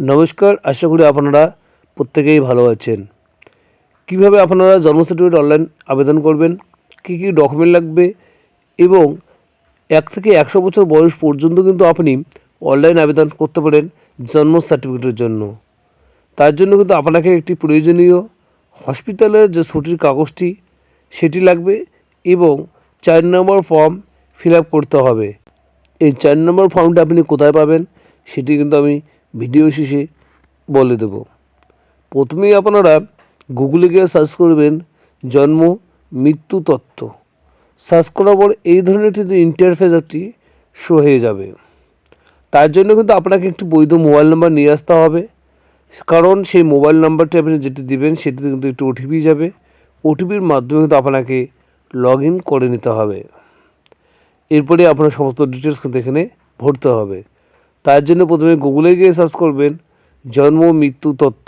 নমস্কার, আশা করি আপনারা প্রত্যেকেই ভালো আছেন। কিভাবে আপনারা জন্ম সার্টিফিকেট অনলাইন আবেদন করবেন, কী কী ডকুমেন্ট লাগবে এবং 1 থেকে 100 বছর বয়স পর্যন্ত কিন্তু আপনি অনলাইন আবেদন করতে পারেন জন্ম সার্টিফিকেটের জন্য। তার জন্য কিন্তু আপনাকে একটি প্রয়োজনীয় হসপিটালের যে ছুটির কাগজটি সেটি লাগবে এবং 4 নম্বর ফর্ম ফিল আপ করতে হবে। এই 4 নম্বর ফর্মটা আপনি কোথায় পাবেন সেটি কিন্তু আমি ভিডিও শেষে বলে দেব। প্রথমেই আপনারা গুগলে গিয়ে সার্চ করবেন জন্ম মৃত্যু তথ্য। সার্চ করার পর এই ধরনের কিন্তু ইন্টারফেস একটি শো হয়ে যাবে। তার জন্য কিন্তু আপনাকে একটি বৈধ মোবাইল নাম্বার নিয়ে আসতে হবে, কারণ সেই মোবাইল নাম্বারটি আপনি যেটি দিবেন সেটিতে কিন্তু একটি ওটিপি যাবে। ওটিপির মাধ্যমে কিন্তু আপনাকে লগ ইন করে নিতে হবে। এরপরে আপনার সমস্ত ডিটেলস কিন্তু এখানে ভরতে হবে। তার জন্য প্রথমে গুগলে গিয়ে সার্চ করবেন জন্ম মৃত্যু তথ্য।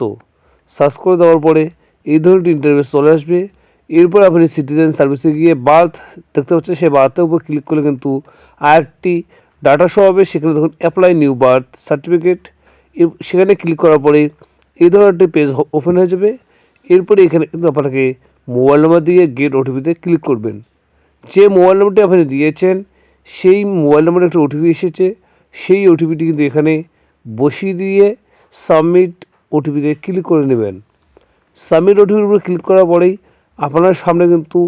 সার্চ করে দেওয়ার পরে এই ধরনের ইন্টারফেস চলে আসবে। এরপর আপনি সিটিজেন সার্ভিসে গিয়ে বার্থ দেখতে পাচ্ছেন, সেই বার্থের উপর ক্লিক করলে কিন্তু আরেকটি ডাটা শো হবে। সেখানে দেখুন অ্যাপ্লাই নিউ বার্থ সার্টিফিকেট, সেখানে ক্লিক করার পরে এই ধরনের একটি পেজ ওপেন হয়ে যাবে। এরপরে এখানে কিন্তু আপনাকে মোবাইল নাম্বার দিয়ে গেট ওটিপিতে ক্লিক করবেন। যে মোবাইল নম্বরটি আপনি দিয়েছেন সেই মোবাইল নম্বরে একটা ওটিপি এসেছে, সেই ওটিপিটি কিন্তু এখানে বসিয়ে দিয়ে সাবমিট ওটিপিতে ক্লিক করে নেবেন। সাবমিট ওটিপির উপরে ক্লিক করার পরেই আপনার সামনে কিন্তু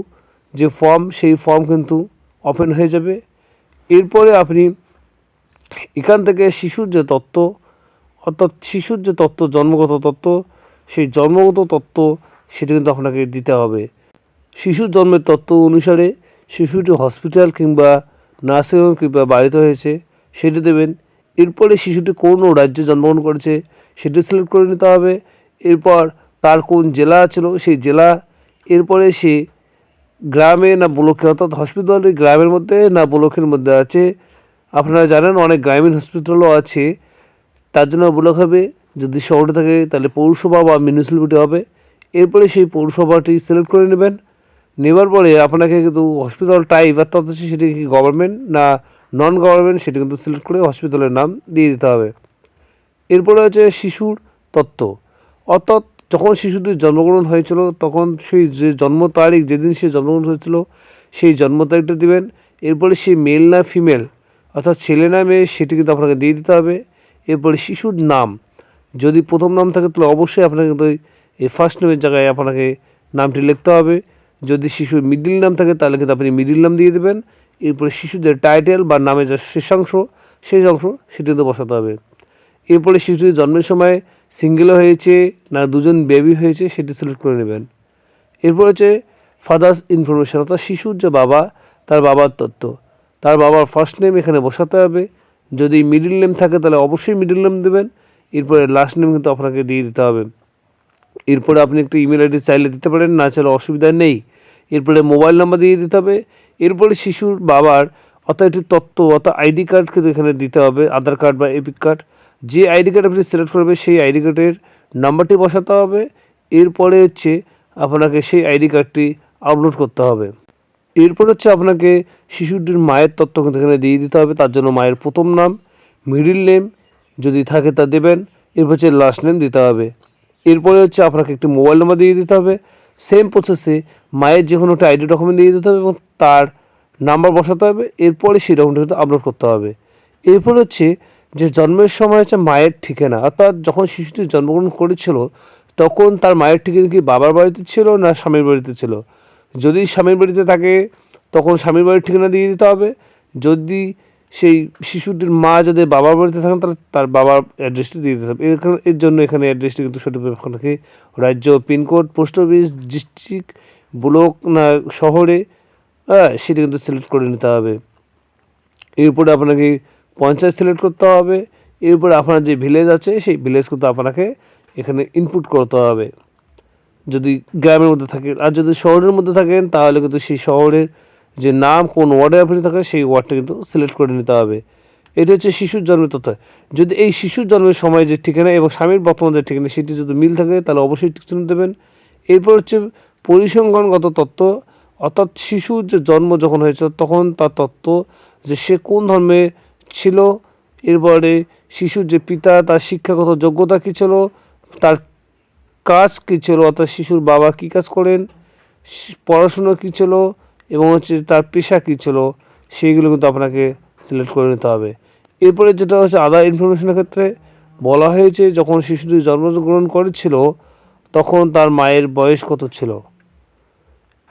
যে ফর্ম সেই ফর্ম কিন্তু ওপেন হয়ে যাবে। এরপরে আপনি এখান থেকে শিশুর যে তথ্য, অর্থাৎ শিশুর যে তথ্য জন্মগত তথ্য, সেই জন্মগত তথ্য সেটা কিন্তু আপনাকে দিতে হবে। শিশুর জন্মের তথ্য অনুসারে শিশুটি হসপিটাল কিংবা নার্সিংহোম কিংবা বাড়িতে হয়েছে সেটি দেবেন। এরপরে শিশুটি কোন রাজ্যে জন্মগ্রহণ করেছে সেটি সিলেক্ট করে নিতে হবে। এরপর তার কোন জেলা ছিল সেই জেলা, এরপরে সে গ্রামে না ব্লকে, অর্থাৎ হসপিটালটি গ্রামের মধ্যে না ব্লকের মধ্যে আছে। আপনারা জানেন অনেক গ্রামীণ হসপিটালও আছে, তার জন্য ব্লক হবে। যদি শহরে থাকে তাহলে পৌরসভা বা মিউনিসিপ্যালিটি হবে। এরপরে সেই পৌরসভাটি সিলেক্ট করে নেবেন। নেবার পরে আপনাকে কিন্তু হসপিটাল টাইপ, অর্থাৎ সেটি কি গভর্নমেন্ট না নন গভর্নমেন্ট সেটি কিন্তু সিলেক্ট করে হসপিটালের নাম দিয়ে দিতে হবে। এরপরে হচ্ছে শিশুর তথ্য, অর্থাৎ যখন শিশুটির জন্মগ্রহণ হয়েছিল তখন সেই যে জন্ম তারিখ, যেদিন সে জন্মগ্রহণ হয়েছিল সেই জন্ম তারিখটা দেবেন। এরপরে সে মেল না ফিমেল, অর্থাৎ ছেলে না মেয়ে সেটি কিন্তু আপনাকে দিয়ে দিতে হবে। এরপরে শিশুর নাম, যদি প্রথম নাম থাকে তাহলে অবশ্যই আপনাকে কিন্তু এই ফার্স্ট নেমের জায়গায় আপনাকে নামটি লিখতে হবে। যদি শিশুর মিডল নাম থাকে তাহলে কিন্তু আপনি মিডল নাম দিয়ে দেবেন। এরপরে শিশুদের টাইটেল বা নামে যে শেষাংশ সেই অংশ সেটি কিন্তু বসাতে হবে। এরপরে শিশুটির জন্মের সময় সিঙ্গেল হয়েছে না দুজন বেবি হয়েছে সেটি সিলেক্ট করে নেবেন। এরপর হচ্ছে ফাদার্স ইনফরমেশন, অর্থাৎ শিশুর যে বাবা তার বাবার তথ্য, তার বাবার ফার্স্ট নেম এখানে বসাতে হবে। যদি মিডল নেম থাকে তাহলে অবশ্যই মিডল নেম দেবেন। এরপরে লাস্ট নেম কিন্তু আপনাকে দিয়ে দিতে হবে। এরপরে আপনি একটু ইমেল আইডি চাইলে দিতে পারেন, না চাইলে অসুবিধা নেই। এরপরে মোবাইল নাম্বার দিয়ে দিতে হবে। এরপরে শিশুর বাবার অর্থাৎ একটি তথ্য অর্থাৎ আইডি কার্ড কিন্তু এখানে দিতে হবে, আধার কার্ড বা এপিক কার্ড। যে আইডি কার্ড আপনি সিলেক্ট করবেন সেই আইডি কার্ডের নাম্বারটি বসাতে হবে। এরপরে হচ্ছে আপনাকে সেই আইডি কার্ডটি আপলোড করতে হবে। এরপর হচ্ছে আপনাকে শিশুটির মায়ের তথ্য কিন্তু এখানে দিয়ে দিতে হবে। তার জন্য মায়ের প্রথম নাম, মিডিল নেম যদি থাকে তা দেবেন। এরপর হচ্ছে লাস্ট নেম দিতে হবে। এরপরে হচ্ছে আপনাকে একটি মোবাইল নাম্বার দিয়ে দিতে হবে। সেম প্রসেসে মায়ের যে কোনো একটা আইডি ডকুমেন্ট দিয়ে দিতে হবে এবং তার নাম্বার বসাতে হবে। এরপরে সেই ডকুমেন্টটা কিন্তু আপলোড করতে হবে। এরপর হচ্ছে যে জন্মের সময় হচ্ছে মায়ের ঠিকানা, অর্থাৎ যখন শিশুটি জন্মগ্রহণ করেছিল তখন তার মায়ের ঠিকানা কি বাবার বাড়িতে ছিল না স্বামীর বাড়িতে ছিল। যদি স্বামীর বাড়িতে থাকে তখন স্বামীর বাড়ির ঠিকানা দিয়ে দিতে হবে। যদি সেই শিশুটির মা যদি বাবার বাড়িতে থাকেন তাহলে তার বাবার অ্যাড্রেসটি দিয়ে দিতে হবে। এর জন্য এখানে অ্যাড্রেসটি কিন্তু সঠিকভাবে আপনাকে রাজ্য, pincode, post office, district, block না শহরে, সেটা কিন্তু সিলেক্ট করে নিতে হবে। এরপরে আপনাকে পঞ্চায়েত সিলেক্ট করতে হবে। এরপরে আপনার যে ভিলেজ আছে সেই ভিলেজ কিন্তু আপনাকে এখানে ইনপুট করতে হবে যদি গ্রামের মধ্যে থাকেন। আর যদি শহরের মধ্যে থাকেন তাহলে কিন্তু সেই শহরের যে নাম, কোন ওয়ার্ডে আপনি থাকেন সেই ওয়ার্ডটা কিন্তু সিলেক্ট করে নিতে হবে। এটা হচ্ছে শিশুর জন্মের তথ্য। যদি এই শিশুর জন্মের সময় যে ঠিকানা এবং স্বামীর বর্তমান যে ঠিকানা সেটি যদি মিল থাকে তাহলে অবশ্যই টিক চিহ্ন দেবেন। এরপর হচ্ছে পরিসংখ্যানগত তথ্য, অর্থাৎ শিশুর যে জন্ম যখন হয়েছে তখন তার তথ্য, যে সে কোন ধর্মে ছিল। এরপরে শিশুর যে পিতা তার শিক্ষাগত যোগ্যতা কী ছিল, তার কাজ কী ছিল, অর্থাৎ শিশুর বাবা কী কাজ করেন, পড়াশুনো কী ছিল এবং হচ্ছে তার পেশা কী ছিল, সেইগুলো কিন্তু আপনাকে সিলেক্ট করে নিতে হবে। এরপরে যেটা হচ্ছে আদার ইনফরমেশনের ক্ষেত্রে বলা হয়েছে যখন শিশুটি জন্মগ্রহণ করেছিল তখন তার মায়ের বয়স কত ছিল।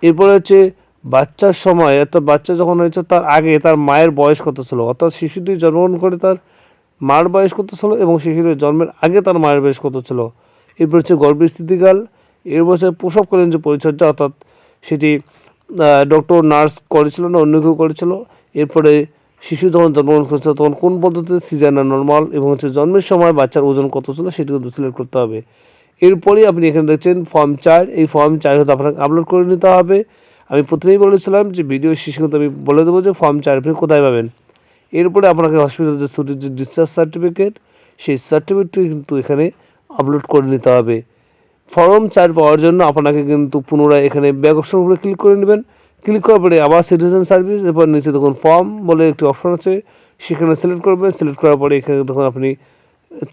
এরপরে হচ্ছে বাচ্চার সময়, অর্থাৎ বাচ্চা যখন হয়েছে তার আগে তার মায়ের বয়স কত ছিল, অর্থাৎ শিশুটি জন্মগ্রহণ করে তার মার বয়স কত ছিল এবং শিশুটির জন্মের আগে তার মায়ের বয়স কত ছিল। এরপর হচ্ছে গর্ভের স্থিতিকাল, এরপর হচ্ছে প্রসবকালীন যে পরিচর্যা, অর্থাৎ সেটি ডক্টর নার্স করেছিল না অন্য কেউ করেছিল। এরপরে শিশু যখন জন্মগ্রহণ করেছিল তখন কোন পদ্ধতিতে, সিজার না নর্মাল, এবং হচ্ছে জন্মের সময় বাচ্চার ওজন কত ছিল সেটি কিন্তু সিলেক্ট করতে হবে। এরপরেই আপনি এখানে দেখছেন ফর্ম 4, এই ফর্ম 4 হয়তো আপনাকে আপলোড করে নিতে হবে। আমি প্রথমেই বলেছিলাম যে ভিডিও শেষে কিন্তু আমি বলে দেবো যে ফর্ম 4 আপনি কোথায় পাবেন। এরপরে আপনাকে হসপিটাল যে ছুটির যে ডিসচার্জ সার্টিফিকেট, সেই সার্টিফিকেটটি কিন্তু এখানে আপলোড করে নিতে হবে। ফর্ম 4 পাওয়ার জন্য আপনাকে কিন্তু পুনরায় এখানে ব্যাক অপশনের উপরে ক্লিক করে নেবেন। ক্লিক করার পরে আবার সিটিজেন সার্ভিস, এরপর নিচে দেখুন ফর্ম বলে একটি অপশন আছে, সেখানে সিলেক্ট করবেন। সিলেক্ট করার পরে এখানে দেখুন আপনি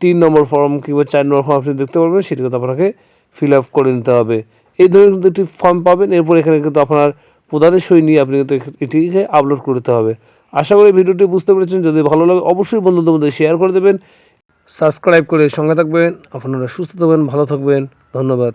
3 নম্বর ফর্ম কিংবা 4 নম্বর ফর্ম আপনি দেখতে পারবেন, সেটি কিন্তু আপনাকে ফিল আপ করে নিতে হবে। এই ধরনের কিন্তু একটি ফর্ম পাবেন। এরপর এখানে কিন্তু আপনার প্রধানের সই নিয়ে আপনি কিন্তু এটিকে আপলোড করতে হবে। আশা করি ভিডিওটি বুঝতে পেরেছেন। যদি ভালো লাগে অবশ্যই বন্ধুদের মধ্যে শেয়ার করে দেবেন, সাবস্ক্রাইব করে সঙ্গে থাকবেন। আপনারা সুস্থ থাকবেন, ভালো থাকবেন। ধন্যবাদ।